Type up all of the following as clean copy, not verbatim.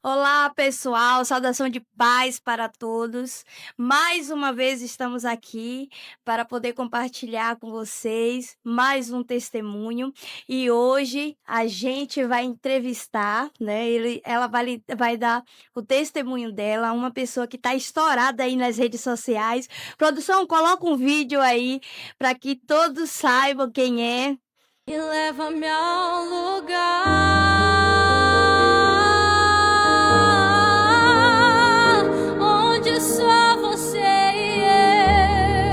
Olá, pessoal, saudação de paz para todos. Mais uma vez estamos aqui para poder compartilhar com vocês mais um testemunho. E hoje a gente vai entrevistar, né? Ela vai dar o testemunho dela, uma pessoa que está estourada aí nas redes sociais. Produção, coloca um vídeo aí para que todos saibam quem é. E leva-me ao lugar onde só você e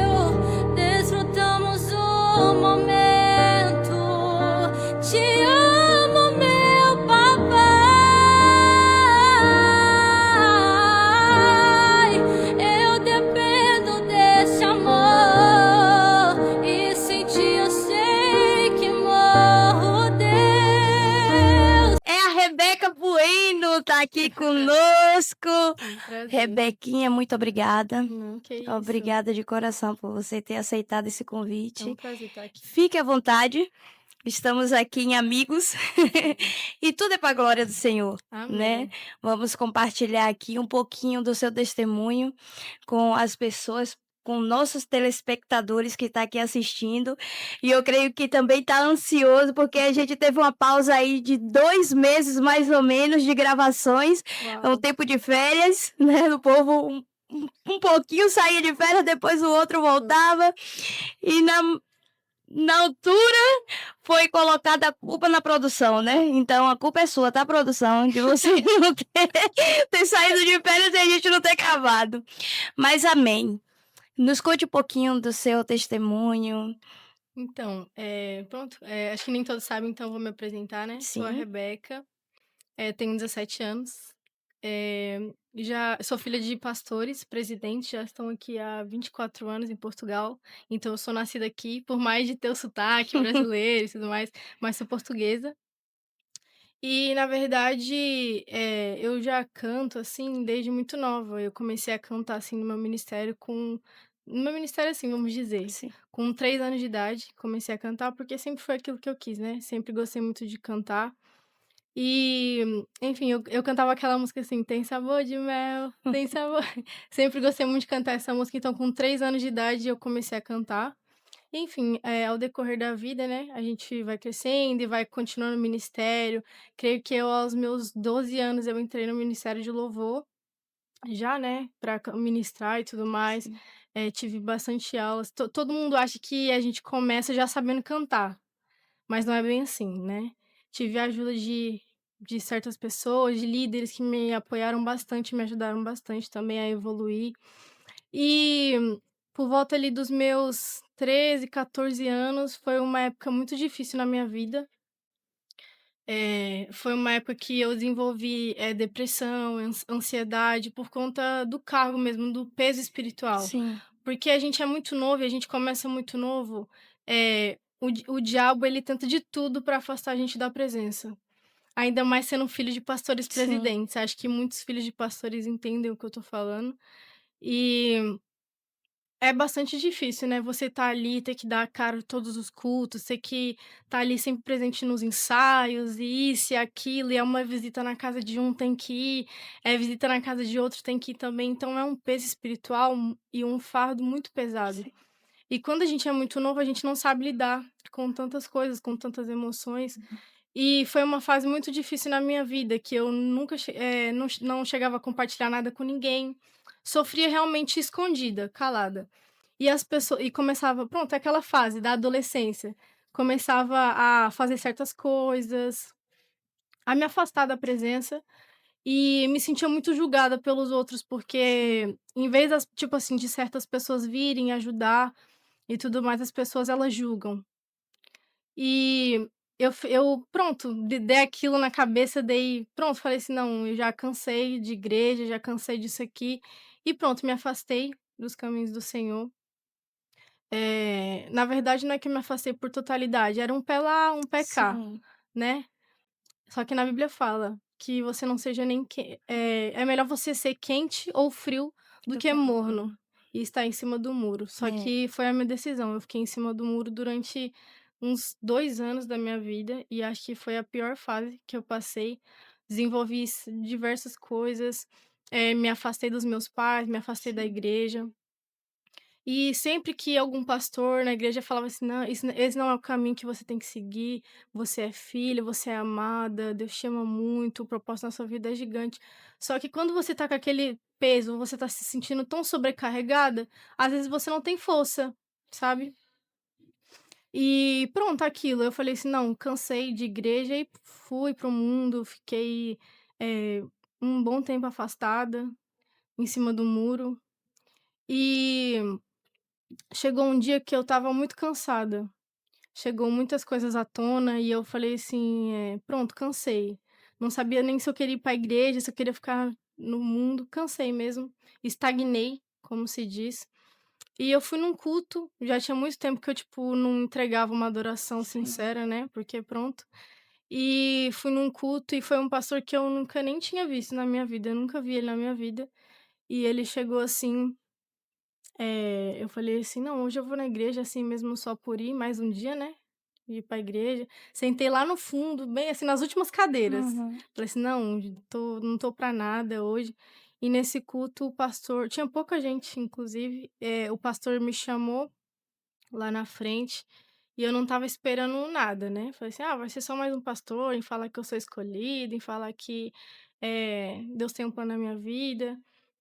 eu desfrutamos o momento. Te amo, meu papai. Eu dependo desse amor e sem ti eu sei que morro, Deus. É a Rebeca Bueno, tá aqui conosco. Prazer. Rebequinha, muito obrigada. Não, que isso. Obrigada de coração por você ter aceitado esse É convite. um prazer estar aqui. Fique à vontade. Estamos aqui em amigos e tudo é para a glória do Senhor, né? Amém. Vamos compartilhar aqui um pouquinho do seu testemunho com as pessoas, com nossos telespectadores que está aqui assistindo. E eu creio que também está ansioso, porque a gente teve uma pausa aí de 2 meses, mais ou menos, de gravações. É um Uau. tempo de férias, né? O povo um pouquinho saía de férias, depois o outro voltava. E na altura foi colocada a culpa na produção, né? Então a culpa é sua, tá, produção? De você não ter saído de férias e a gente não ter cavado. Mas amém. Nos conte um pouquinho do seu testemunho. Então, pronto, acho que nem todos sabem, então eu vou me apresentar, né? Sou a Sim. Rebeca, tenho 17 anos, já sou filha de pastores, presidentes, já estão aqui há 24 anos em Portugal, então eu sou nascida aqui, por mais de ter o sotaque brasileiro e tudo mais, mas sou portuguesa. E na verdade, eu já canto, assim, desde muito nova. Eu comecei a cantar, assim, no meu ministério, assim, vamos dizer, Sim. com 3 anos de idade, comecei a cantar, porque sempre foi aquilo que eu quis, né, sempre gostei muito de cantar. E, enfim, eu cantava aquela música assim: "Tem sabor de mel, tem sabor", sempre gostei muito de cantar essa música, então com 3 anos de idade eu comecei a cantar. Enfim, ao decorrer da vida, né, a gente vai crescendo e vai continuando no ministério. Creio que eu, aos meus 12 anos, eu entrei no ministério de louvor, já, né, para ministrar e tudo mais. Sim. Tive bastante aulas. Todo mundo acha que a gente começa já sabendo cantar, mas não é bem assim, né. Tive a ajuda de certas pessoas, de líderes que me apoiaram bastante, me ajudaram bastante também a evoluir. E por volta ali dos meus 13, 14 anos, foi uma época muito difícil na minha vida. Foi uma época que eu desenvolvi, depressão, ansiedade, por conta do cargo mesmo, do peso espiritual. Sim. Porque a gente é muito novo e a gente começa muito novo, o diabo ele tenta de tudo para afastar a gente da presença. Ainda mais sendo filho de pastores Sim. presidentes. Acho que muitos filhos de pastores entendem o que eu tô falando. E é bastante difícil, né, você tá ali, ter que dar a cara em todos os cultos, ter que tá ali sempre presente nos ensaios, e isso e aquilo, e é uma visita na casa de um, tem que ir, é visita na casa de outro, tem que ir também. Então é um peso espiritual e um fardo muito pesado. Sim. E quando a gente é muito novo, a gente não sabe lidar com tantas coisas, com tantas emoções. E foi uma fase muito difícil na minha vida, que eu nunca não chegava a compartilhar nada com ninguém, sofria realmente escondida, calada. E as pessoas e começava pronto, aquela fase da adolescência, começava a fazer certas coisas, a me afastar da presença, e me sentia muito julgada pelos outros, Sim. porque em vez das tipo assim, de certas pessoas virem ajudar e tudo mais, as pessoas elas julgam. E eu pronto, dei aquilo na cabeça, dei pronto, falei assim: "Não, eu já cansei de igreja, já cansei disso aqui", e pronto, me afastei dos caminhos do Senhor. Na verdade não é que eu me afastei por totalidade, era um pé lá, um pé cá, Sim. né. Só que na Bíblia fala que você não seja nem é melhor você ser quente ou frio do Do que que morno e estar em cima do muro. Só é. que foi a minha decisão, eu fiquei em cima do muro durante uns 2 anos da minha vida e acho que foi a pior fase que eu passei, desenvolvi diversas coisas, me afastei dos meus pais, me afastei da Sim. igreja. E sempre que algum pastor na igreja falava assim: "Não, esse não é o caminho que você tem que seguir, você é filha, você é amada, Deus te ama muito, o propósito na sua vida é gigante". Só que quando você tá com aquele peso, você tá se sentindo tão sobrecarregada, às vezes você não tem força, sabe. E pronto, aquilo, eu falei assim: "Não, cansei de igreja", e fui para o mundo, fiquei, eh, um bom tempo afastada, em cima do muro. E chegou um dia que eu estava muito cansada, chegou muitas coisas à tona e eu falei assim, "Pronto, cansei". Não sabia nem se eu queria ir pra igreja, se eu queria ficar no mundo, cansei mesmo, estagnei, como se diz. E eu fui num culto, já tinha muito tempo que eu, tipo, não entregava uma adoração Sim. sincera, né, porque pronto. E fui num culto e foi um pastor que eu nunca nem tinha visto na minha vida, eu nunca vi ele na minha vida. E ele chegou assim, eu falei assim: "Não, hoje eu vou na igreja, assim mesmo, só por ir, mais um dia, né, ir pra igreja". Sentei lá no fundo, bem assim, nas últimas cadeiras. Uhum. Falei assim: "Não, não tô pra nada hoje". E nesse culto o pastor tinha pouca gente inclusive, o pastor me chamou lá na frente, e eu não estava esperando nada, né. Falei assim: "Ah, vai ser só mais um pastor em falar que eu sou escolhida, em falar que, Deus tem um plano na minha vida".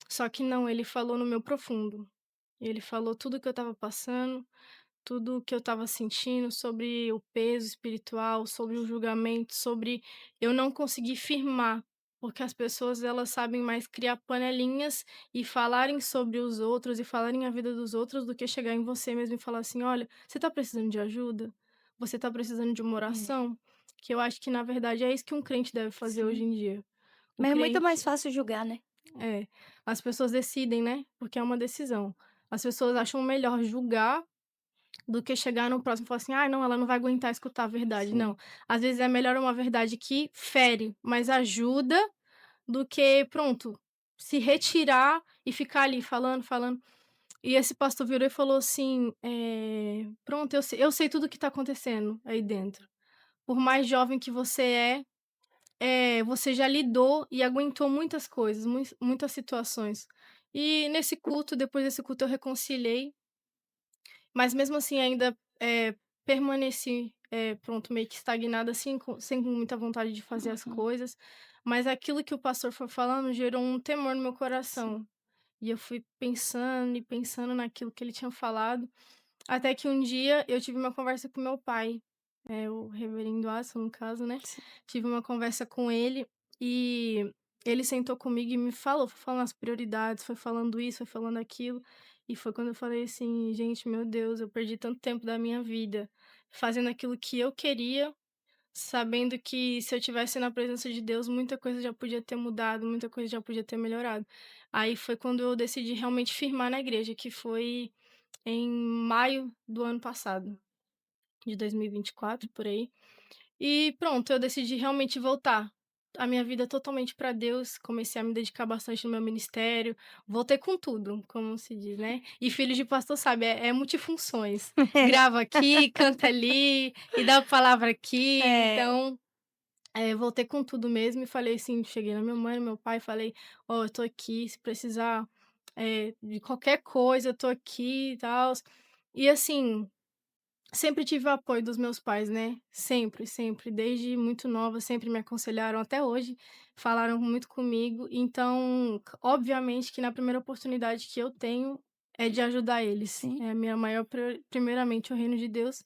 Só que não, ele falou no meu profundo. Ele falou tudo o que eu estava passando, tudo o que eu estava sentindo sobre o peso espiritual, sobre o julgamento, sobre eu não conseguir firmar, porque as pessoas elas sabem mais criar panelinhas e falarem sobre os outros e falarem a vida dos outros do que chegar em você mesmo e falar assim: "Olha, você tá precisando de ajuda? Você tá precisando de uma É, oração?". Que eu acho que na verdade é isso que um crente deve fazer hoje sim. em dia. O Mas é muito crente mais fácil julgar, né. é, as pessoas decidem, né, porque é uma decisão. As pessoas acham melhor julgar do que chegar no próximo e falar assim: "Ai, não, ela não vai aguentar escutar a verdade". Não, Sim. às vezes é melhor uma verdade que fere, mas ajuda, do que, pronto, se retirar e ficar ali falando, falando. E esse pastor virou e falou assim, "Pronto, eu sei tudo o que tá acontecendo aí dentro. Por mais jovem que você você já lidou e aguentou muitas coisas, muitas situações". E nesse culto, depois desse culto eu reconciliei, mas mesmo assim ainda, permaneci, pronto, meio que estagnada, assim, sem muita vontade de fazer as Uhum. coisas, mas aquilo que o pastor foi falando gerou um temor no meu Sim. coração. E eu fui pensando e pensando naquilo que ele tinha falado, até que um dia eu tive uma conversa com meu pai, o reverendo Asson, no caso, né. Sim. Tive uma conversa com ele e ele sentou comigo e me falou, foi falando as prioridades, foi falando isso, foi falando aquilo, e foi quando eu falei assim: "Gente, meu Deus, eu perdi tanto tempo da minha vida fazendo aquilo que eu queria, sabendo que se eu tivesse na presença de Deus, muita coisa já podia ter mudado, muita coisa já podia ter melhorado". Aí foi quando eu decidi realmente firmar na igreja, que foi em maio do ano passado, de 2024, por aí. E pronto, eu decidi realmente voltar a minha vida totalmente para Deus, comecei a me dedicar bastante no meu ministério, voltei com tudo, como se diz, né. E filho de pastor sabe, é multifunções, grava aqui, canta ali, e dá a palavra aqui, É, então, voltei com tudo mesmo e falei assim, cheguei na minha mãe, no meu pai, falei: "Ó, eu tô aqui, se precisar, de qualquer coisa, eu tô aqui e tals". E assim, sempre tive o apoio dos meus pais, né, sempre, sempre, desde muito nova, sempre me aconselharam, até hoje, falaram muito comigo, então, obviamente que na primeira oportunidade que eu tenho, é de ajudar eles. sim. É a minha maior primeiramente o reino de Deus,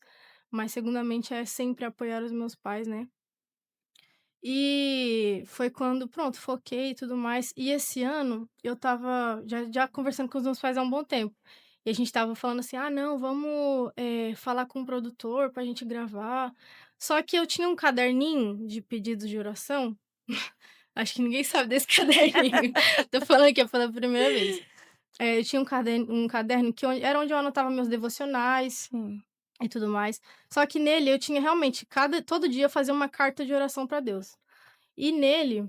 mas segundamente é sempre apoiar os meus pais, né. E foi quando, pronto, foquei e tudo mais. E esse ano eu estava já conversando com os meus pais há um bom tempo. E a gente estava falando assim: "Ah, não, vamos, falar com o produtor pra gente gravar". Só que eu tinha um caderninho de pedidos de oração, acho que ninguém sabe desse caderninho, tô falando aqui pela primeira vez. Eu tinha um caderno que onde eu anotava meus devocionais Sim. e tudo mais. Só que nele eu tinha realmente todo dia eu fazia uma carta de oração pra Deus. E nele,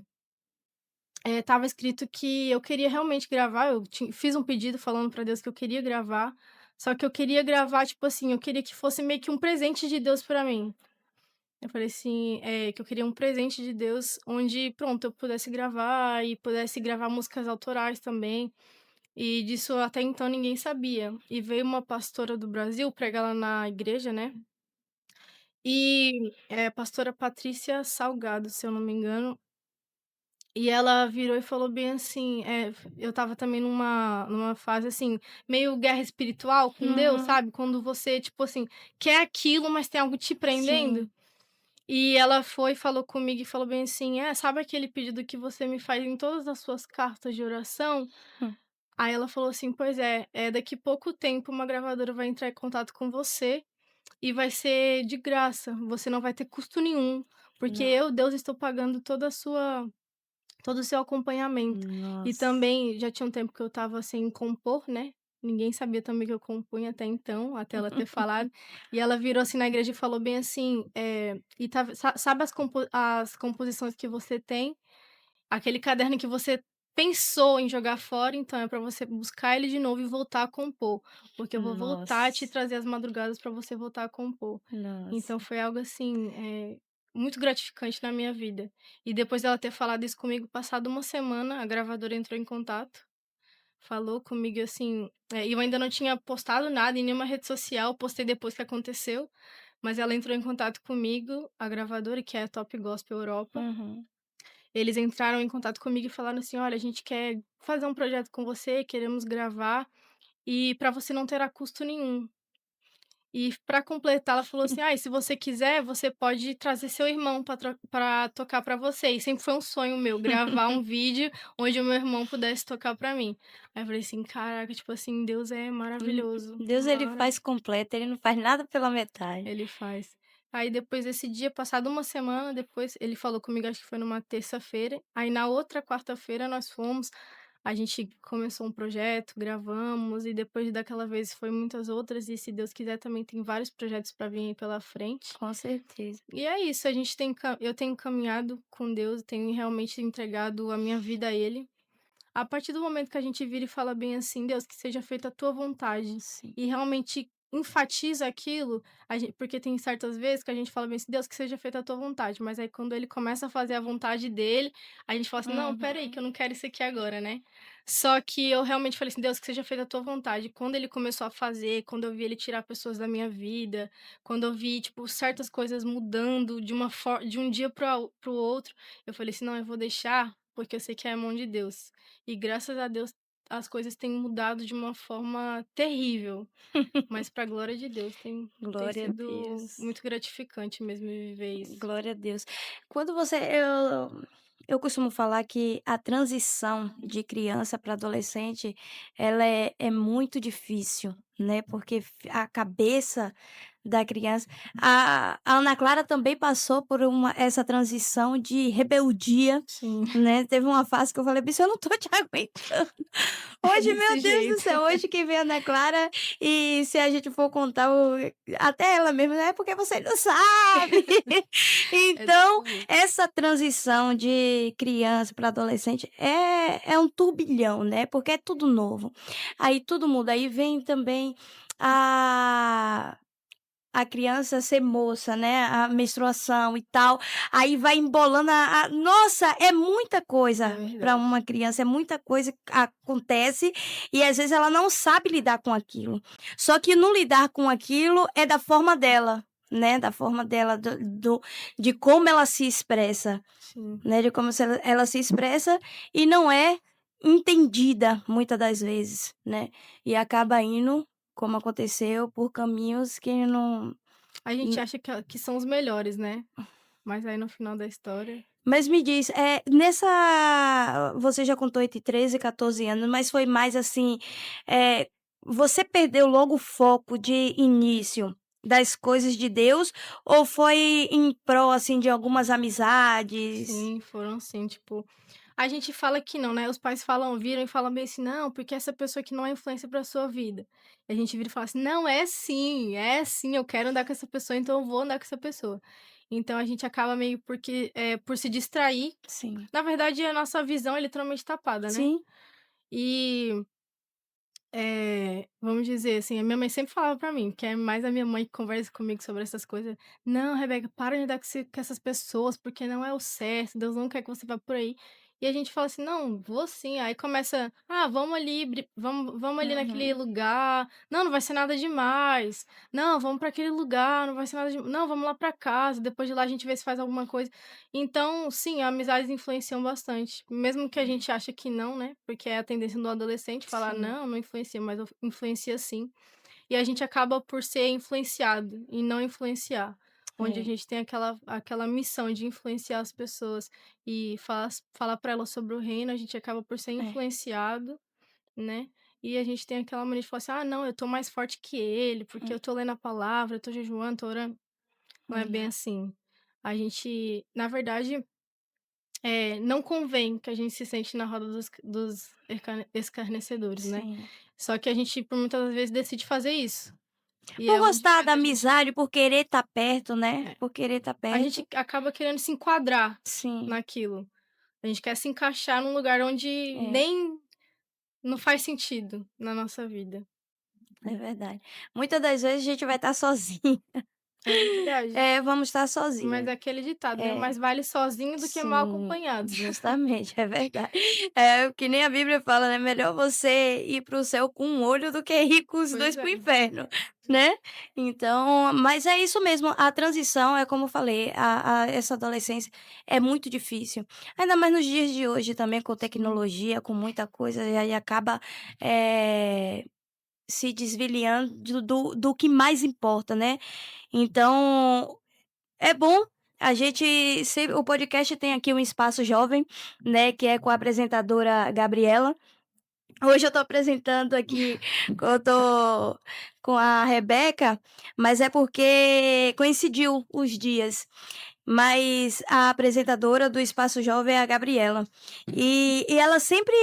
estava escrito que eu queria realmente gravar, fiz um pedido falando pra Deus que eu queria gravar, só que eu queria gravar, tipo assim, eu queria que fosse meio que um presente de Deus pra mim. Eu falei assim, que eu queria um presente de Deus onde, pronto, eu pudesse gravar e pudesse gravar músicas autorais também. E disso até então ninguém sabia. E veio uma pastora do Brasil pregar lá na igreja, né? E é a pastora Patrícia Salgado, se eu não me engano. E ela virou e falou bem assim, eu estava também numa fase, assim, meio guerra espiritual com Deus, Uhum. sabe? Quando você, tipo assim, quer aquilo, mas tem algo te prendendo. Sim. E ela foi e falou comigo e falou bem assim: sabe aquele pedido que você me faz em todas as suas cartas de oração?" Hum. Aí ela falou assim: "Pois é, daqui pouco tempo uma gravadora vai entrar em contato com você e vai ser de graça, você não vai ter custo nenhum, porque No eu, Deus, estou pagando todo o seu acompanhamento." E Nossa. também já tinha um tempo que eu estava sem compor, né, ninguém sabia também que eu compunha até então, até ela ter falado. E ela virou assim na igreja e falou bem assim, e tava sabe as composições que você tem, aquele caderno que você pensou em jogar fora, então é para você buscar ele de novo e voltar a compor, porque eu vou voltar a te Nossa. trazer as madrugadas para você voltar a compor. Então Nossa. foi algo assim, muito gratificante na minha vida. E depois dela ter falado isso comigo, passado uma semana, a gravadora entrou em contato, falou comigo assim, e eu ainda não tinha postado nada em nenhuma rede social, postei depois que aconteceu, mas ela entrou em contato comigo, a gravadora, que é a Top Gospel Europa. Uhum. Eles entraram em contato comigo e falaram assim: "Olha, a gente quer fazer um projeto com você, queremos gravar, e para você não terá custo nenhum." E para completar, ela falou assim: "E se você quiser, você pode trazer seu irmão para tocar para você." E sempre foi um sonho meu gravar um vídeo onde o meu irmão pudesse tocar para mim. Aí eu falei assim: "Caraca, tipo assim, Deus é Hum. maravilhoso, Deus, ele faz completo, ele não faz nada pela metade. ele faz." Aí depois desse dia, passado uma semana depois, ele falou comigo, acho que foi numa terça-feira, aí na outra quarta-feira nós fomos, a gente começou um projeto, gravamos, e depois daquela vez foi muitas outras, e se Deus quiser também tem vários projetos para vir aí pela frente. Com certeza. E é isso, a gente tem eu tenho caminhado com Deus, tenho realmente entregado a minha vida a Ele. A partir do momento que a gente vira e fala bem assim: "Deus, que seja feita a tua vontade", Sim. e realmente enfatiza aquilo, porque tem certas vezes que a gente fala bem assim: "Deus, que seja feita a tua vontade", mas aí quando ele começa a fazer a vontade dele, a gente fala assim: "Não, espera aí que Uhum. eu não quero isso aqui agora, né". Só que eu realmente falei assim: "Deus, que seja feita a tua vontade". Quando ele começou a fazer, quando eu vi ele tirar pessoas da minha vida, quando eu vi, tipo, certas coisas mudando de um dia para o outro, eu falei assim: "Não, eu vou deixar, porque eu sei que é a mão de Deus". E graças a Deus as coisas têm mudado de uma forma terrível, mas para a glória de Deus tem Glória a sido Deus. muito gratificante mesmo viver isso. Glória a Deus. Quando você eu costumo falar que a transição de criança para adolescente, ela é muito difícil, né, porque a cabeça da criança a Ana Clara também passou por essa transição de rebeldia, Sim, né, teve uma fase que eu falei: "Bicho, eu não tô te aguentando". é Hoje, meu desse Deus do jeito. céu, hoje quem vê a Ana Clara e se a gente for contar até ela mesma, "É porque você não sabe". É Então, desse jeito. essa transição de criança para adolescente é um turbilhão, né, porque é tudo novo. Aí tudo muda, aí vem também a a criança ser moça, né, a menstruação e tal, aí vai embolando nossa, é muita É coisa para verdade. uma criança, é muita coisa que acontece e às vezes ela não sabe lidar com aquilo. Só que no lidar com aquilo é da forma dela, né, da forma dela, de como ela se expressa, Sim. né, de como ela se expressa e não é entendida muitas das vezes, né, e acaba indo, como aconteceu, por caminhos que não A gente n acha que são os melhores, né, mas aí no final da história mas me diz, você já contou entre 13 e 14 anos, mas foi mais assim, você perdeu logo o foco de início das coisas de Deus ou foi em prol, assim, de algumas amizades? sim, foram sim, tipo, a gente fala que não, né, os pais viram e falam bem assim: "Não, porque essa pessoa aqui não é influência pra sua vida." E a gente vira e fala assim: "Não, é sim, eu quero andar com essa pessoa, então eu vou andar com essa pessoa." Então a gente acaba meio por se distrair, Sim. na verdade a nossa visão é literalmente tapada, né. Sim. E Vamos dizer assim, a minha mãe sempre falava pra mim, que é mais a minha mãe que conversa comigo sobre essas coisas: "Não, Rebeca, para de andar com essas pessoas, porque não é o certo, Deus não quer que você vá por aí". E a gente fala assim: "Não, vou sim". Aí começa: "Ah, vamos ali, vamos ali naquele Uhum. lugar. Não, não vai ser nada demais. Não, vamos pra aquele lugar, não vai ser nada de não, vamos lá pra casa, depois de lá a gente vê se faz alguma coisa". Então, sim, amizades influenciam bastante, mesmo que a gente acha que não, né, porque é a tendência do adolescente falar: Sim, "Não, não influencia", mas influencia sim. E a gente acaba por ser influenciado e não influenciar, onde a é, gente tem aquela missão de influenciar as pessoas e falar para elas sobre o reino, a gente acaba por ser é, influenciado, né, e a gente tem aquela mania de falar assim: "Ah, não, eu tô mais forte que ele, porque hum, eu tô lendo a palavra, eu tô jejuando, tô orando". Não é bem é, assim. A gente na verdade não convém que a gente se sente na roda dos escarnecedores, né. sim. Só que a gente, por muitas vezes, decide fazer isso. E Por é onde gostar faz da a gente amizade, por querer estar perto, né, é, por querer estar a gente perto. acaba querendo se enquadrar Sim, naquilo. A gente quer se encaixar num lugar onde é, nem não faz sentido na nossa vida. é verdade. Muitas das vezes a gente vai estar sozinho. É verdade. Vamos estar Mas sozinho. é aquele ditado, né, É. mais vale sozinho do que mal Sim, acompanhado. justamente, é verdade. É o que nem a Bíblia fala, né, melhor você ir para o céu com um olho do que ir com os Pois 2 é. para o inferno, né. Então, mas é isso mesmo, a transição é como eu falei, a essa adolescência é muito difícil, ainda mais nos dias de hoje também com Sim, tecnologia, com muita coisa, e aí acaba, eh, se desviando do que mais importa, né. Então é bom, a gente sempre o podcast tem aqui um espaço jovem, né, que é com a apresentadora Gabriela. Hoje eu tô apresentando aqui, eu tô com a Rebeca, mas é porque coincidiu os dias. Mas a apresentadora do Espaço Jovem é a Gabriela. E ela sempre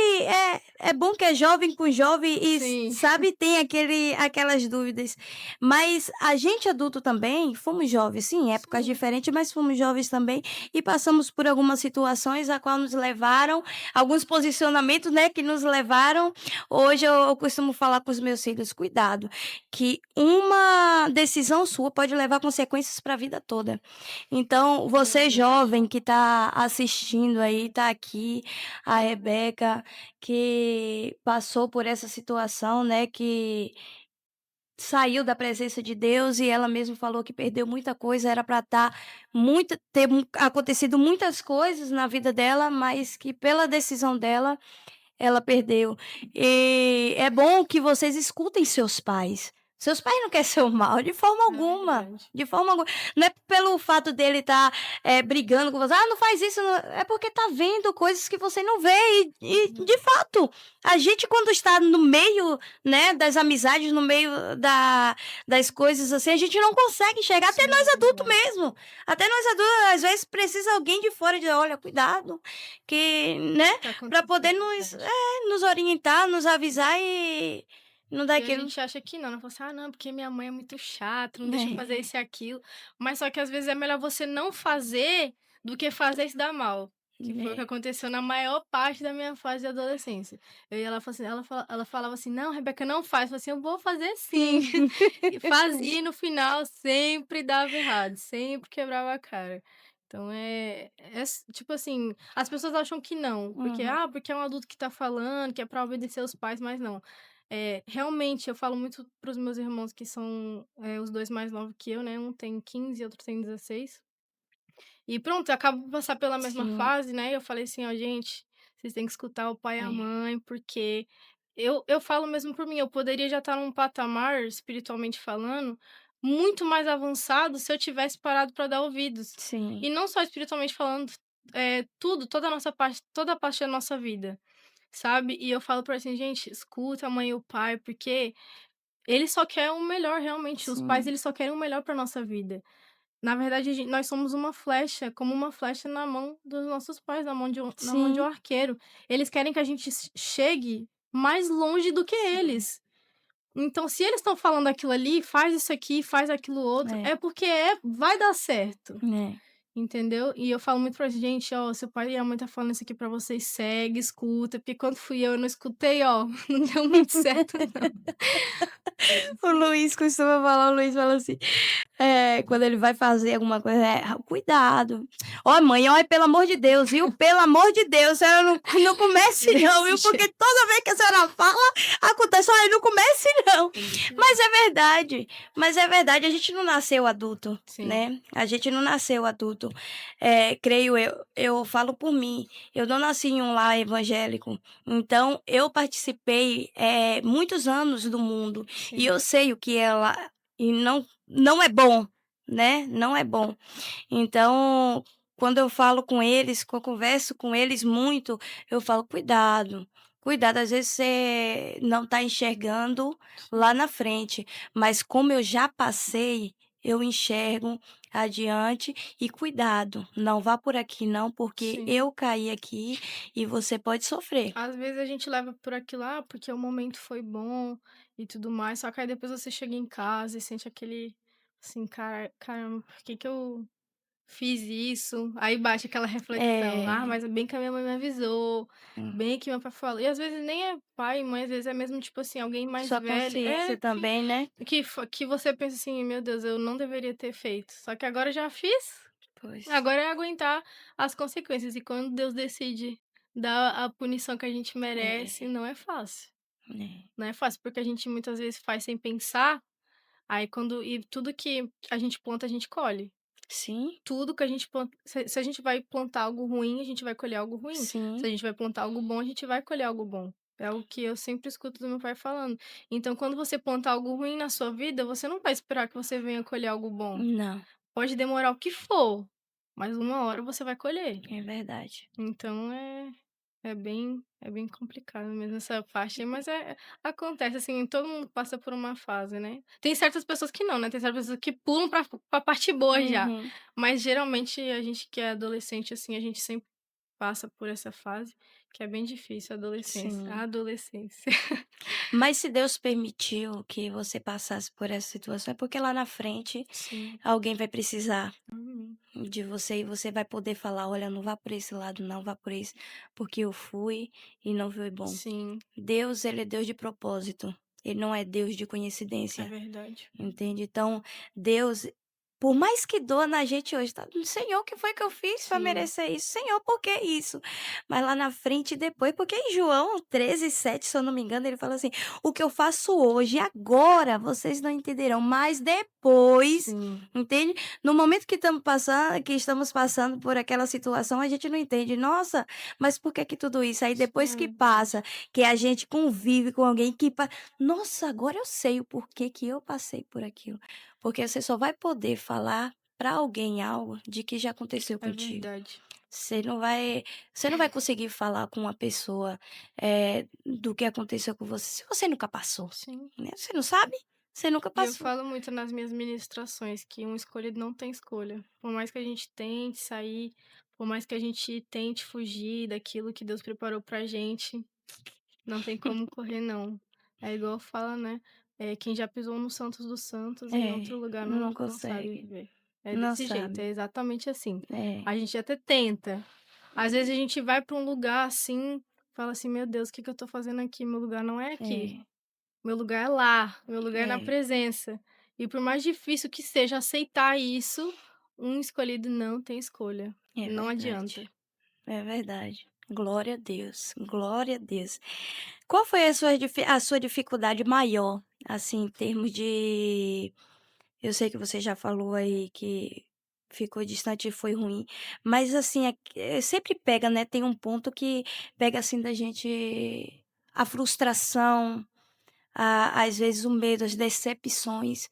é bom que é jovem com jovem e sim, sabe, tem aquelas dúvidas. Mas a gente adulto também fomos jovens, sim, em épocas sim, diferentes, mas fomos jovens também e passamos por algumas situações a qual nos levaram, alguns posicionamentos, né, que nos levaram. Hoje eu costumo falar com os meus filhos: "Cuidado, que uma decisão sua pode levar consequências para a vida toda". Então, é você verdade. jovem que está assistindo aí, está aqui, a Rebeca, que passou por essa situação, né, que saiu da presença de Deus e ela mesma falou que perdeu muita coisa, era para estar acontecido muitas coisas na vida dela, mas que pela decisão dela ela perdeu. E é bom que vocês escutem seus pais. Seus pais não quer seu mal, de forma É alguma, verdade. de forma alguma. Não é pelo fato dele estar, brigando com você: "Ah, não faz isso", não é porque tá vendo coisas que você não vê e de fato, a gente quando está no meio, né, das amizades, no meio das coisas, assim, a gente não consegue enxergar, até Sim, nós é adultos verdade. mesmo. Até nós adultos, às vezes, precisa alguém de fora dizer: "Olha, cuidado", que, O né, que tá para poder acontecendo, é verdade. nos orientar, nos avisar e não dar E a aquilo gente acha que não, né, fala assim: "Ah, não, porque minha mãe é muito chata, não deixa eu né. fazer isso e aquilo", mas só que às vezes é melhor você não fazer, do que fazer e se dar mal, que foi o que É, aconteceu na maior parte da minha fase de adolescência. Eu ia lá e assim ela falava assim: "Não, Rebeca, não faz", eu falava assim: "Eu vou fazer sim", sim. e fazia e no final sempre dava errado, sempre quebrava a cara. Então, tipo assim, as pessoas acham que não, porque: Uhum. "Ah, porque é um adulto que tá falando, que é pra obedecer os pais", mas não. Realmente, eu falo muito para os meus irmãos que são, os 2 mais novos que eu, né, um tem 15 e outro tem 16. E pronto, eu acabo de passar pela mesma Sim, fase, né, e eu falei assim: "Ó, gente, vocês têm que escutar o pai e a é. mãe, porque" eu falo mesmo por mim, eu poderia já estar num patamar, espiritualmente falando, muito mais avançado se eu tivesse parado para dar ouvidos. Sim, E não só espiritualmente falando, tudo, toda a parte da nossa vida, sabe. E eu falo pra assim: "Gente, escuta a mãe e o pai, porque eles só quer o melhor realmente, os pais sim, eles só querem o melhor pra nossa vida. Na verdade nós somos uma flecha, como uma flecha na mão dos nossos pais, na mão de um sim, arqueiro. Eles querem que a gente chegue mais longe do que sim. eles. Então se eles estão falando aquilo ali: "Faz isso aqui, faz aquilo outro", É, é porque vai dar certo. é. entendeu? E eu falo muito pra gente: "Ó, seu pai e a mãe tá falando isso aqui pra vocês, segue, escuta", porque quando fui eu não escutei, ó, não deu muito certo não. O Luiz costuma falar, o Luiz fala assim, quando ele vai fazer alguma coisa, cuidado. Ó mãe, olha, pelo amor de Deus, viu, pelo amor de Deus, a senhora não comece não, Desse viu, porque jeito, toda vez que a senhora fala, acontece, olha, não comece não. é desse Mas jeito. é verdade, mas é verdade, a gente não nasceu adulto, Sim, né, a gente não nasceu adulto. Creio eu falo por mim, eu não nasci em um lar evangélico, então eu participei, muitos anos do mundo, e sim. eu sei o que é lá e não é bom, né, não é bom. Então, quando eu falo com eles, que eu converso com eles muito, eu falo: "Cuidado, cuidado, às vezes você não está enxergando lá na frente, mas como eu já passei, eu enxergo adiante e cuidado, não vá por aqui não, porque Sim. eu caí aqui e você pode sofrer". Às vezes a gente leva por aquilo, ah, porque o momento foi bom e tudo mais, só que aí depois você chega em casa e sente aquele, assim: Caramba, por que que eu fiz isso?". Aí bate aquela reflexão: "Ah, É, mas bem que a minha mãe me avisou, hum, bem que meu pai falou", e às vezes nem é pai e mãe, às vezes é mesmo, tipo assim, alguém mais sua velho consciência também, né. que você pensa assim: "Meu Deus, eu não deveria ter feito, só que agora eu já fiz". Pois. Agora é aguentar as consequências, e quando Deus decide dar a punição que a gente merece, É, não é fácil. é. Não é fácil, porque a gente muitas vezes faz sem pensar, aí quando e tudo que a gente planta, a gente colhe. Sim, Tudo que a gente planta, se a gente vai plantar algo ruim, a gente vai colher algo ruim. Se sim. a gente vai plantar algo bom, a gente vai colher algo bom. É o que eu sempre escuto do meu pai falando. Então, quando você plantar algo ruim na sua vida, você não vai esperar que você venha colher algo bom. Não, Pode demorar o que for, mas uma hora você vai colher. é verdade. Então é bem complicado mesmo essa parte aí, mas acontece, assim, todo mundo passa por uma fase, né. Tem certas pessoas que não, né, tem certas pessoas que pulam pra parte boa já, Uhum, mas geralmente a gente que é adolescente, assim, a gente sempre passa por essa fase, que é bem difícil, a sim. adolescência. Mas se Deus permitiu que você passasse por essa situação, é porque lá na frente Sim, alguém vai precisar amém. de você e você vai poder falar: "Olha, não vá por esse lado não, vá por esse, porque eu fui e não foi bom". Sim, Deus, ele é Deus de propósito, ele não é Deus de é coincidência. verdade. Entende? Então, Deus, por mais que doa na gente hoje, tá: "Senhor, o que foi que eu fiz para Sim, merecer isso? Senhor, por que isso?". Mas lá na frente depois, porque em João 13:7, se eu não me engano, ele fala assim: "O que eu faço hoje, agora, vocês não entenderão, mas depois", sim, entende? No momento que estamos passando por aquela situação, a gente não entende: "Nossa, mas por que que tudo isso?". Aí sim, depois é que verdade. passa, que a gente convive com alguém que nossa, agora eu sei o porquê que eu passei por aquilo. Porque você só vai poder falar para alguém algo de que já aconteceu É contigo. verdade. Você não vai conseguir falar com uma pessoa, do que aconteceu com você, se você nunca passou, Sim. né, você não sabe, você nunca E eu passou. falo muito nas minhas ministrações que um escolhido não tem escolha. Por mais que a gente tente sair, por mais que a gente tente fugir daquilo que Deus preparou pra gente, não tem como correr não. É igual fala, né, quem já pisou no Santos dos Santos, em É, outro lugar não não sabe consegue, viver. É não desse jeito, é sabe. exatamente assim. É, A gente até tenta. Às vezes a gente vai pra um lugar, assim, fala assim: "Meu Deus, o que que eu tô fazendo aqui? Meu lugar não é aqui". é, Meu lugar é lá, meu lugar é na é, presença. E por mais difícil que seja aceitar isso, um escolhido não tem escolha. é Não adianta. verdade, é verdade. Glória a Deus, glória a Deus. Qual foi a sua dificuldade maior, assim, em termos de eu sei que você já falou aí que ficou distante e foi ruim, mas assim, sempre pega, né, tem um ponto que pega, assim, da gente a frustração, às vezes o medo, as decepções.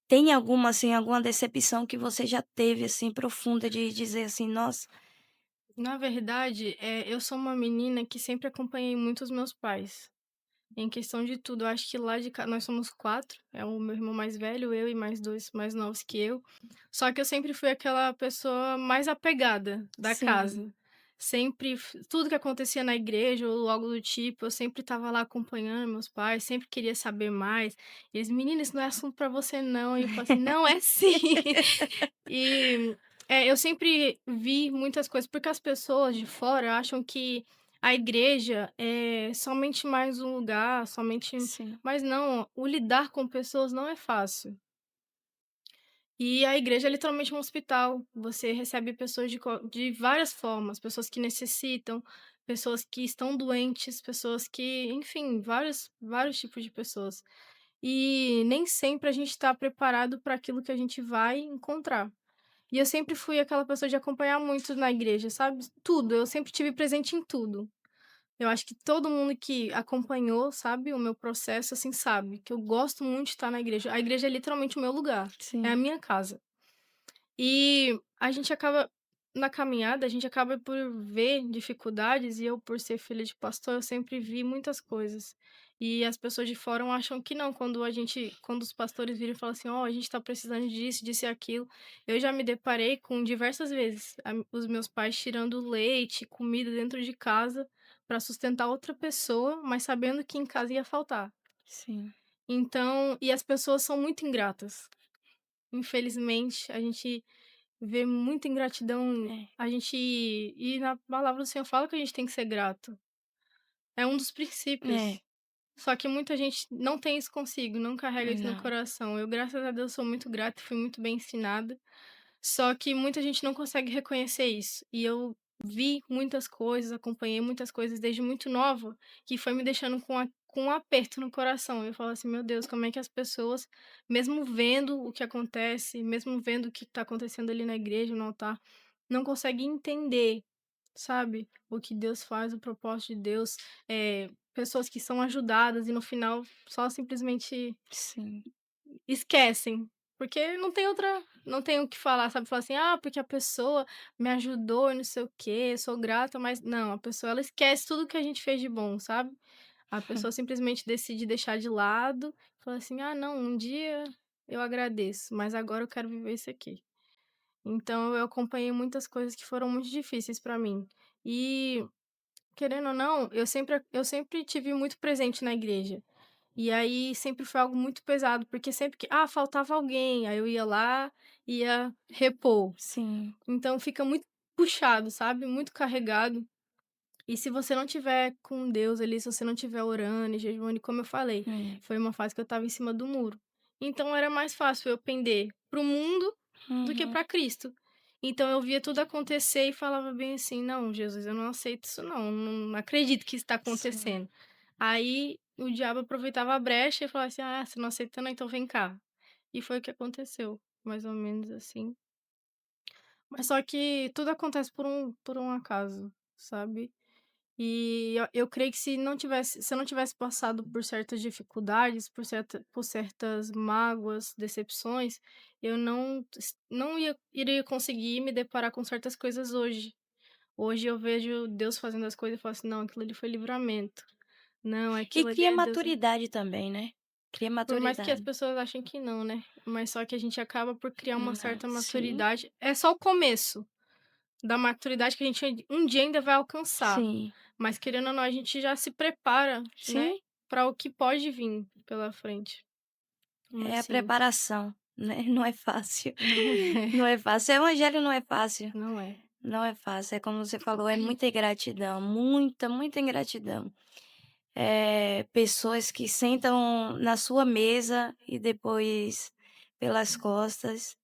Tem alguma, assim, alguma decepção que você já teve, assim, profunda de dizer assim: "Nossa". Na verdade, eu sou uma menina que sempre acompanhei muito os meus pais. Em questão de tudo, eu acho que lá de ca nós somos 4, é o meu irmão mais velho, eu e mais 2 mais novos que eu. Só que eu sempre fui aquela pessoa mais apegada da Sim, casa. Sempre tudo que acontecia na igreja ou algo do tipo, eu sempre estava lá acompanhando meus pais, sempre queria saber mais. E eles: "Menina, isso não é assunto pra você não". E eu falo assim: "Não, é sim". E, Eu sempre vi muitas coisas, porque as pessoas de fora acham que a igreja é somente mais um lugar, somente Sim, mas não, o lidar com pessoas não é fácil. E a igreja é literalmente um hospital, você recebe pessoas de várias formas, pessoas que necessitam, pessoas que estão doentes, pessoas que enfim, vários tipos de pessoas. E nem sempre a gente está preparado para aquilo que a gente vai encontrar. E eu sempre fui aquela pessoa de acompanhar muito na igreja, sabe, tudo, eu sempre tive presente em tudo. Eu acho que todo mundo que acompanhou, sabe, o meu processo, assim, sabe que eu gosto muito de estar na igreja. A igreja é literalmente o meu lugar, é a sim, minha casa. E a gente acaba na caminhada, a gente acaba por ver dificuldades e eu, por ser filha de pastor, eu sempre vi muitas coisas. E as pessoas de fora acham que não, quando os pastores viram e falam assim: "Ó, a gente tá precisando disso, disso e aquilo". Eu já me deparei com diversas vezes, os meus pais tirando leite, comida dentro de casa para sustentar outra pessoa, mas sabendo que em casa ia faltar. sim. Então e as pessoas são muito ingratas. Infelizmente, a gente vê muita ingratidão, É, e na palavra do Senhor fala que a gente tem que ser grato. É um dos é, princípios. Só que muita gente não tem isso consigo, não carrega isso no não, coração. Eu, graças a Deus, sou muito grata e fui muito bem ensinada. Só que muita gente não consegue reconhecer isso. E eu vi muitas coisas, acompanhei muitas coisas desde muito nova, que foi me deixando com um aperto no coração. Eu falo assim: "Meu Deus, como é que as pessoas, mesmo vendo o que acontece, mesmo vendo o que está acontecendo ali na igreja, no altar, não conseguem entender, sabe, o que Deus faz, o propósito de Deus, pessoas que são ajudadas e no final só simplesmente sim, esquecem, porque não tem o que falar, sabe, falar assim: "Ah, porque a pessoa me ajudou e não sei o quê, sou grata", mas não, a pessoa ela esquece tudo que a gente fez de bom, sabe. A pessoa simplesmente decide deixar de lado, fala assim: "Ah não, um dia eu agradeço, mas agora eu quero viver isso aqui". Então eu acompanhei muitas coisas que foram muito difíceis pra mim. E, querendo ou não, eu sempre tive muito presente na igreja. E aí sempre foi algo muito pesado, porque sempre que faltava alguém, aí eu ia lá, ia repor. sim, Então fica muito puxado, sabe, muito carregado. E se você não tiver com Deus ali, se você não tiver orando e jejuando, e como eu falei, é. foi uma fase que eu estava em cima do muro. Então era mais fácil eu pender para o mundo do que Uhum, para Cristo. Então eu via tudo acontecer e falava bem assim: "Não, Jesus, eu não aceito isso não, não acredito que isso está sim. acontecendo". Aí o diabo aproveitava a brecha e falava assim: "Ah, você não aceita não, então vem cá". E foi o que aconteceu, mais ou menos assim. Mas só que tudo acontece por um acaso, sabe. E eu creio que se eu não tivesse passado por certas dificuldades, por certas mágoas, decepções, eu não iria conseguir me deparar com certas coisas hoje. Hoje eu vejo Deus fazendo as coisas e falo assim: "Não, aquilo ali foi livramento. Não, E aquilo ali cria é Deus". maturidade também, né, cria Por mais que as maturidade. pessoas achem que não, né, mas só que a gente acaba por criar uma Não, certa sim, maturidade. É só o começo da maturidade que a gente um dia ainda vai alcançar. sim, Mas querendo ou não, a gente já se prepara, né, sim, para o que pode vir pela frente. é Mas a sim, preparação, né, não é fácil, não é, não é fácil, o evangelho não é fácil, não é. não é fácil, é como você falou, é muita ingratidão, muita, muita ingratidão. Pessoas que sentam na sua mesa e depois pelas costas.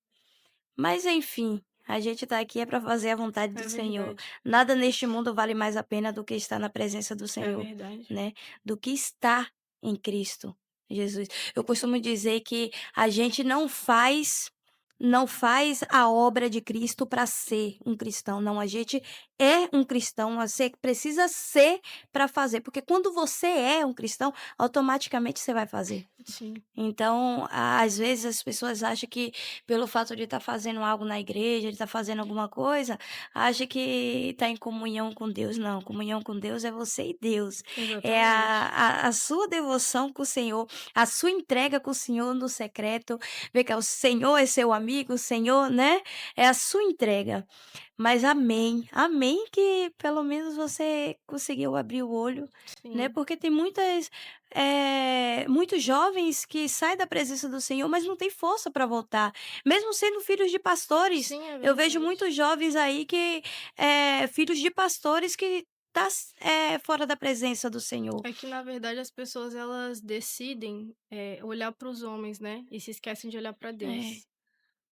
Mas enfim, a gente está aqui é para fazer a vontade É do Senhor. verdade, Nada neste mundo vale mais a pena do que estar na presença do é Senhor, verdade. né, do que estar em Cristo Jesus. Eu costumo dizer que a gente não faz a obra de Cristo para ser um cristão, não, a gente é um cristão, você precisa ser para fazer, porque quando você é um cristão, automaticamente você vai fazer. Sim, Então, às vezes as pessoas acham que pelo fato de estar fazendo algo na igreja, de estar fazendo alguma coisa, acha que está em comunhão com Deus. Não, comunhão com Deus é você e Deus. É exatamente. a sua devoção com o Senhor, a sua entrega com o Senhor no secreto, ver que o Senhor é seu amigo, o Senhor, né? É a sua entrega. Mas amém, amém bem que pelo menos você conseguiu abrir o olho, né, Sim, porque tem muitos jovens que saem da presença do Senhor, mas não tem força para voltar, mesmo sendo filhos de pastores. sim, é Eu vejo verdade. muitos jovens aí que, filhos de pastores que fora da presença do Senhor. É que na verdade as pessoas elas decidem, olhar para os homens, né, e se esquecem de olhar para É, Deus.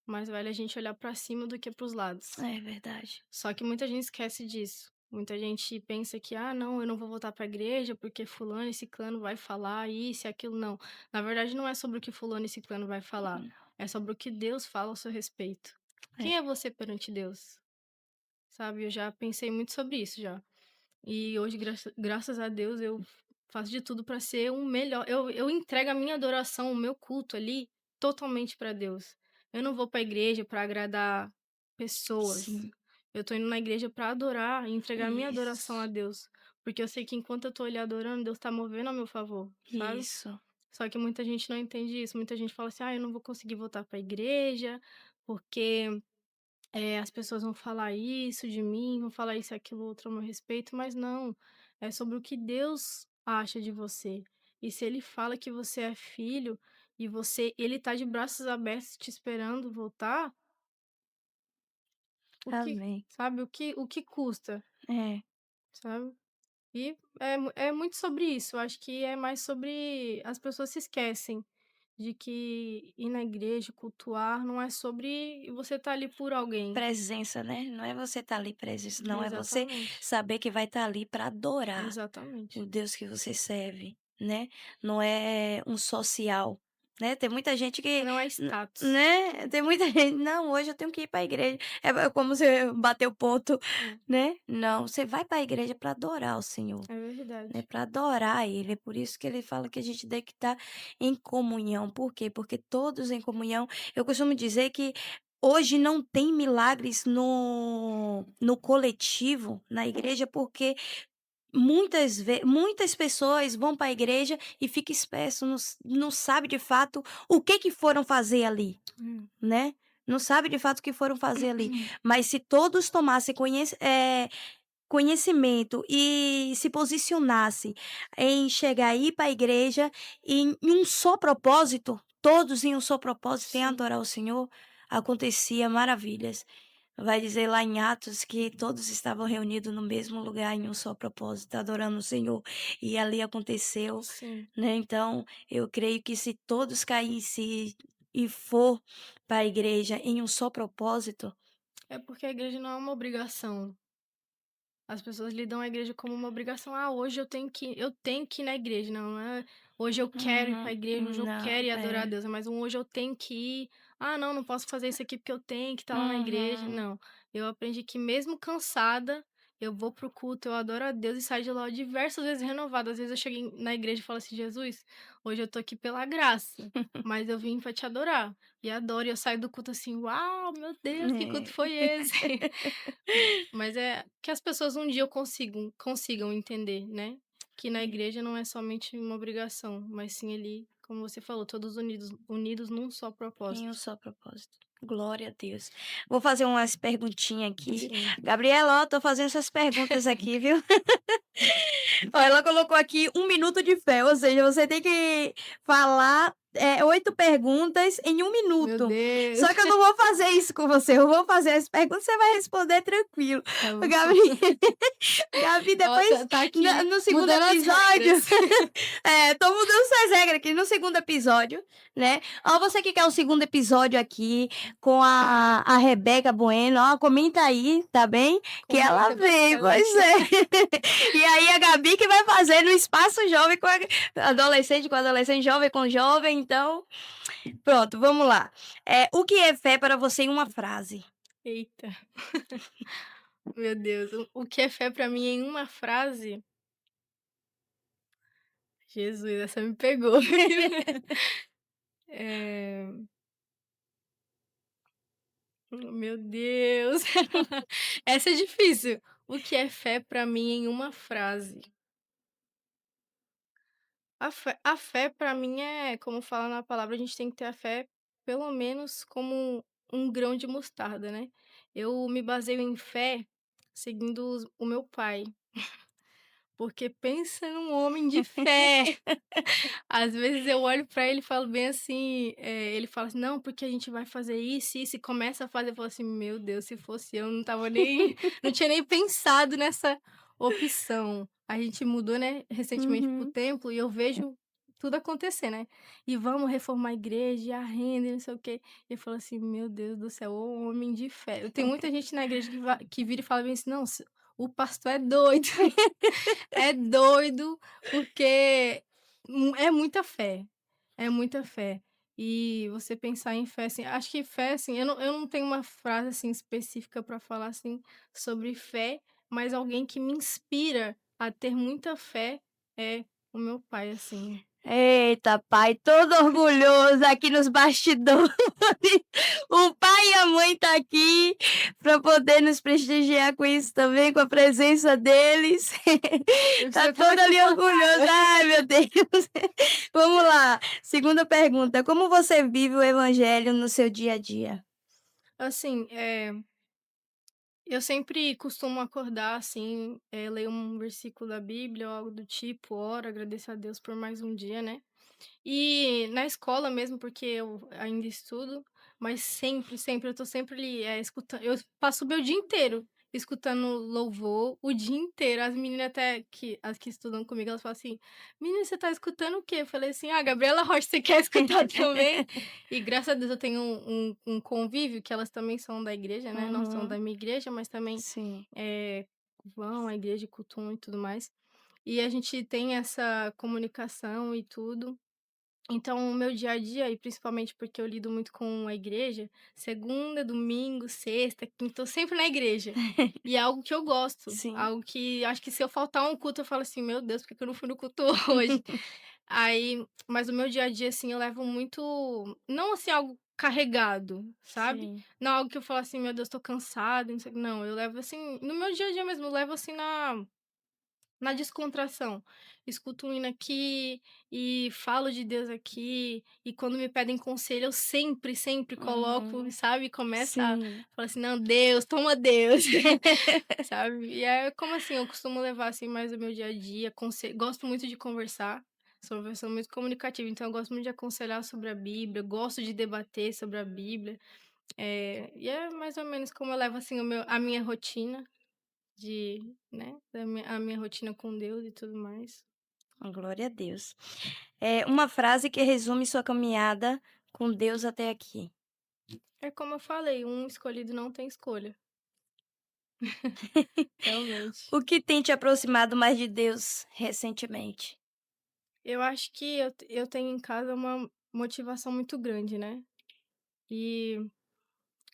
Mais vale a gente olhar para cima do que para os lados. é verdade. Só que muita gente esquece disso. Muita gente pensa que: "Ah, não, eu não vou voltar para a igreja porque fulano e ciclano vai falar isso e aquilo", não. Na verdade não é sobre o que fulano e ciclano vai falar, é sobre o que Deus fala ao seu respeito. É, Quem é você perante Deus? Sabe, eu já pensei muito sobre isso já. E hoje, graças a Deus, eu faço de tudo para ser um melhor. Eu entrego a minha adoração, o meu culto ali, totalmente para Deus. Eu não vou para a igreja para agradar pessoas. sim, Eu tô indo na igreja para adorar e entregar a minha adoração a isso, Deus. Porque eu sei que enquanto eu tô ali adorando, Deus tá movendo a meu favor, sabe? isso. Só que muita gente não entende isso. Muita gente fala assim: ah, eu não vou conseguir voltar para a igreja, porque as pessoas vão falar isso de mim, vão falar isso e aquilo outro ao meu respeito, mas não, é sobre o que Deus acha de você. E se ele fala que você é filho e ele tá de braços abertos te esperando voltar, Amém. o que custa, É. sabe? E é muito sobre isso, eu acho que é mais sobre as pessoas se esquecem de que ir na igreja, cultuar, não é sobre você estar ali por alguém. Presença, né, não é você estar ali presença, não, é você Exatamente, saber que vai estar ali para adorar o exatamente. Deus que você serve, né, não é um social, né, tem muita gente que Não é n status. né, tem muita gente: "Não, hoje eu tenho que ir para a igreja", é como você bateu o ponto, É, né, não, você vai para a igreja para adorar o Senhor, é né, verdade. para adorar Ele, é por isso que ele fala que a gente tem que estar em comunhão, por quê? Porque todos em comunhão eu costumo dizer que hoje não tem milagres no coletivo, na igreja, porque muitas pessoas vão para a igreja e fica espécie, não sabe de fato o que foram fazer ali, Hum. né, não sabe de fato o que foram fazer ali. Mas se todos tomassem conhecimento e se posicionasse em chegar aí para a igreja em um só propósito, todos em um só propósito em Sim, adorar o Senhor, acontecia maravilhas. Vai dizer lá em Atos que todos estavam reunidos no mesmo lugar em um só propósito, adorando o Senhor, e ali aconteceu, sim. né. Então, eu creio que se todos caíssem e for para a igreja em um só propósito, É porque a igreja não é uma obrigação. As pessoas lidam a igreja como uma obrigação. "Ah, hoje eu tenho que ir na igreja". Não, não é: "Hoje eu quero ir para a igreja, hoje eu não, quero ir adorar a é. Deus", é mais um: "Hoje eu tenho que ir". "Ah, não, não posso fazer isso aqui porque eu tenho que estar lá na igreja". Uhum. Não, eu aprendi que mesmo cansada, eu vou para o culto, eu adoro a Deus e saio de lá diversas vezes renovada. Às vezes eu chego na igreja e falo assim: "Jesus, hoje eu tô aqui pela graça, mas eu vim para te adorar". E adoro, e eu saio do culto assim: "Uau, meu Deus, que culto É. foi esse?". Mas é que as pessoas um dia consigam entender, né, que na É, igreja não é somente uma obrigação, mas sim ali, como você falou, todos unidos num só em um propósito. só propósito. Glória a Deus. Vou fazer umas perguntinhas aqui. Sim. Gabriela, ó, tô fazendo essas perguntas aqui, viu? Ó, ela colocou aqui 1 minuto de fé, ou seja, você tem que falar, 8 perguntas em 1 minuto. Meu Deus. Só que eu não vou fazer isso com você, eu vou fazer as perguntas, você vai responder tranquilo. Tá bom. Gabi Gabi, Ó, depois tá aqui no segundo mudando as episódio regras. tô mudando suas regras aqui no segundo episódio, né. Ó, você que quer o segundo episódio aqui com a Rebeca Bueno, ó, comenta aí, tá bem, que ela Comenta pra vem, ela pois aqui. é. E aí a Gabi que vai fazer no espaço jovem com adolescente, jovem com jovem, então pronto, vamos lá. O que é fé para você em uma frase? Eita, meu Deus, o que é fé pra mim em uma frase? Jesus, essa me pegou. Eh, meu Deus, essa é difícil. O que é fé pra mim em uma frase? A fé para mim é, como fala na palavra, a gente tem que ter a fé pelo menos como um grão de mostarda, né. Eu me baseio em fé seguindo o meu pai, porque pensa num homem de fé. Às vezes eu olho pra ele e falo bem assim, ele fala assim: "Não, porque a gente vai fazer isso", e começa a fazer, eu falo assim: "Meu Deus, se fosse eu não estava nem não tinha nem pensado nessa opção". A gente mudou, né, recentemente para o Uhum. templo e eu vejo tudo acontecer, né. E vamos reformar a igreja, e a renda e não sei o quê. E eu falo assim: "Meu Deus do céu, ô homem de fé". Eu tenho muita gente na igreja que vira e fala bem assim: "Não, o pastor é doido". É doido, porque é muita fé, é muita fé. E você pensar em fé, assim, acho que fé, assim, eu não tenho uma frase, assim, específica para falar, assim, sobre fé, mas alguém que me inspira a ter muita fé é o meu pai, assim. Eita, pai, todo orgulhoso aqui nos bastidores. O pai e a mãe tá aqui para poder nos prestigiar com isso também, com a presença deles. Eu me Tá sinto até todo mais ali orgulhoso. confortável. Ai, meu Deus. Vamos lá, segunda pergunta: como você vive o evangelho no seu dia a dia? Assim, eu sempre costumo acordar, assim, ler um versículo da Bíblia ou algo do tipo, oro, agradeço a Deus por mais um dia, né. E na escola mesmo, porque eu ainda estudo, mas sempre, sempre, eu tô sempre ali, escutando. Eu passo o meu dia inteiro escutando louvor, o dia inteiro. As meninas até as que estudam comigo, elas falam assim: "Menina, você tá escutando o quê?" Eu falei assim: "Ah, Gabriela Rocha, você quer escutar também?" E graças a Deus eu tenho um convívio que elas também são da igreja, né, não são Uhum, da minha igreja, mas também, sim. eh, vão à igreja, cultuam e tudo mais. E a gente tem essa comunicação e tudo. Então, o meu dia a dia, e principalmente porque eu lido muito com a igreja, segunda, domingo, sexta, quinta, tô sempre na igreja. E é algo que eu gosto, Sim. algo que acho que se eu faltar um culto, eu falo assim: "Meu Deus, por que que eu não fui no culto hoje?". Aí, mas o meu dia a dia, assim, eu levo muito, não assim algo carregado, sabe? Sim. Não algo que eu falo assim: "Meu Deus, tô cansado", não sei, não, eu levo assim, no meu dia a dia mesmo, eu levo assim na descontração. Escuto um hino aqui e falo de Deus aqui, e quando me pedem conselho, eu sempre, sempre coloco, Uhum. sabe, começa a Sim. falar assim: "Não, Deus, toma Deus", sabe. E é como assim, eu costumo levar, assim, mais o meu dia a dia, gosto muito de conversar, sou uma pessoa muito comunicativa, então eu gosto muito de aconselhar sobre a Bíblia, gosto de debater sobre a Bíblia, e é mais ou menos como eu levo, assim, a minha rotina. A minha rotina com Deus e tudo mais. Glória a Deus. É uma frase que resume sua caminhada com Deus até aqui. É como eu falei, um escolhido não tem escolha, realmente. O que tem te aproximado mais de Deus recentemente? Eu acho que eu tenho em casa uma motivação muito grande, né, e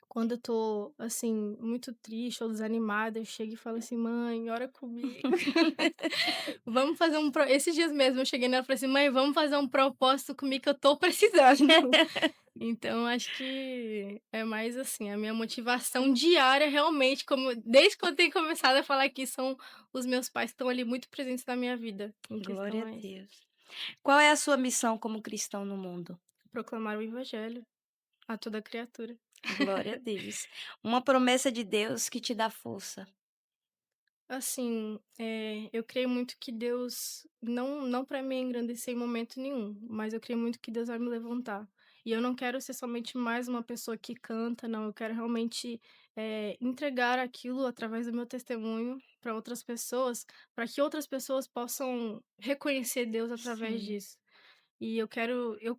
quando eu tô, assim, muito triste ou desanimada, eu chego e falo assim: "Mãe, ora comigo". Vamos fazer um pro Esses dias mesmo eu cheguei nela e falei assim: "Mãe, vamos fazer um propósito comigo que eu tô precisando". Então acho que é mais assim, a minha motivação diária realmente, como desde que eu tenho começado a falar aqui, são os meus pais que estão ali muito presentes na minha vida, em Glória questão a é essa. Deus. Qual é a sua missão como cristão no mundo? Proclamar o evangelho a toda criatura. Glória a Deus. Uma promessa de Deus que te dá força. Assim, eu creio muito que Deus não para me engrandecer em momento nenhum, mas eu creio muito que Deus vai me levantar. E eu não quero ser somente mais uma pessoa que canta, não, eu quero realmente, entregar aquilo através do meu testemunho para outras pessoas, para que outras pessoas possam reconhecer Deus através Sim. disso. E eu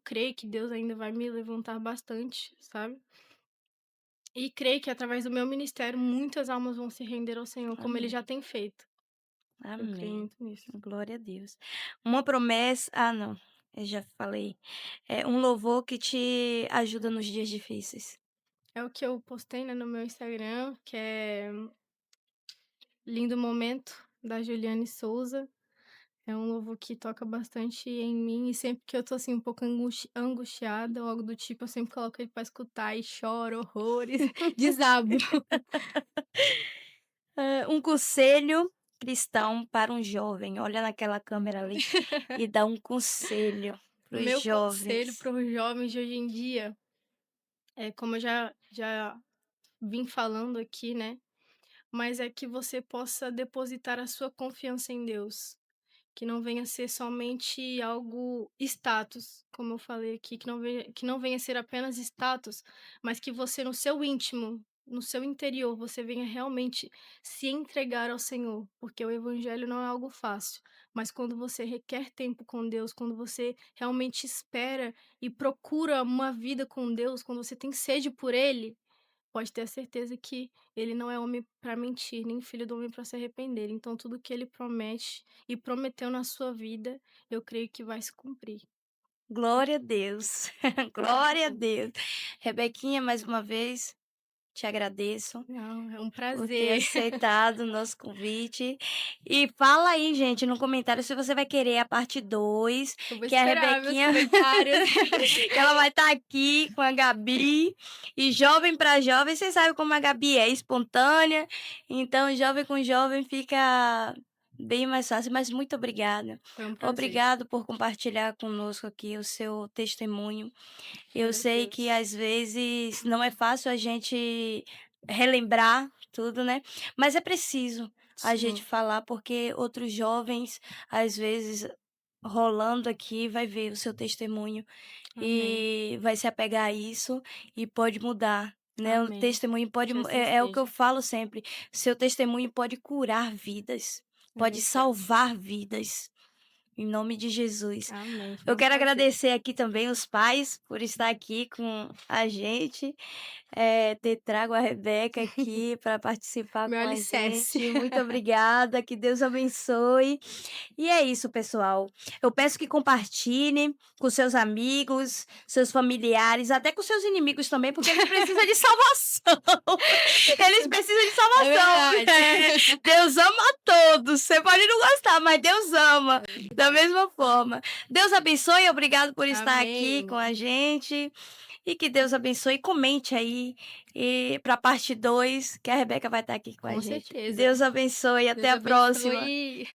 creio que Deus ainda vai me levantar bastante, sabe. E creio que através do meu ministério muitas almas vão se render ao Senhor, como Ele Amém. já tem feito. Eu creio Amém. muito nisso. Glória a Deus. Uma promessa, ah, não, eu já falei. É um louvor que te ajuda nos dias difíceis. É o que eu postei, né, no meu Instagram, que é "Lindo Momento", da Juliane Souza. É um louvor que toca bastante em mim e sempre que eu tô, assim, um pouco angustiada ou algo do tipo, eu sempre coloco ele pra escutar e choro horrores, desabo. Um conselho cristão para um jovem. Olha naquela câmera ali e dá um conselho O para os meu conselho jovens. para os jovens de hoje em dia é como eu já vim falando aqui, né. mas é que você possa depositar a sua confiança em Deus. Que não venha ser somente algo status, como eu falei aqui, que não venha ser apenas status, mas que você no seu íntimo, no seu interior, você venha realmente se entregar ao Senhor, porque o evangelho não é algo fácil, mas quando você requer tempo com Deus, quando você realmente espera e procura uma vida com Deus, quando você tem sede por Ele, pode ter a certeza que ele não é homem para mentir, nem filho do homem para se arrepender. Então, tudo que ele promete e prometeu na sua vida, eu creio que vai se cumprir. Glória a Deus. Glória a Deus. Rebequinha, mais uma vez, te agradeço Não, é um por ter prazer. aceitado o nosso convite. E fala aí, gente, no comentário se você vai querer a parte 2, Eu vou que a esperar meus Rebequinha comentários. que ela vai estar aqui com a Gabi. E jovem para jovem, vocês sabem como a Gabi é, espontânea. Então, jovem com jovem fica bem mais fácil. Mas muito obrigada. Foi um prazer. Obrigado por compartilhar conosco aqui o seu testemunho. Eu sei que Agradeço. às vezes não é fácil a gente relembrar tudo, né, mas é preciso a gente Sim, falar, porque outros jovens, às vezes, rolando aqui, vai ver o seu testemunho amém. e vai se apegar a isso e pode mudar, né, o Amém. testemunho pode Que assim é o que eu seja. falo sempre, seu testemunho pode curar vidas, É pode verdade. salvar vidas, em nome de Jesus. Amém. Foi Eu um quero prazer. agradecer aqui também os pais por estar aqui com a gente, ter trago a Rebeca aqui para participar Meu com a alicerce. gente. Muito obrigada, que Deus abençoe. E é isso, pessoal. Eu peço que compartilhem com seus amigos, seus familiares, até com seus inimigos também, porque eles precisam de salvação. Eles precisam de É salvação. verdade. Deus ama a todos. Você pode não gostar, mas Deus ama da mesma forma. Deus abençoe, obrigado por estar aqui com Amém. a gente. E que Deus abençoe. Comente aí e para a parte 2, que a Rebeca vai estar aqui com a Com gente. certeza. Deus abençoe. Até Deus a próxima. abençoe.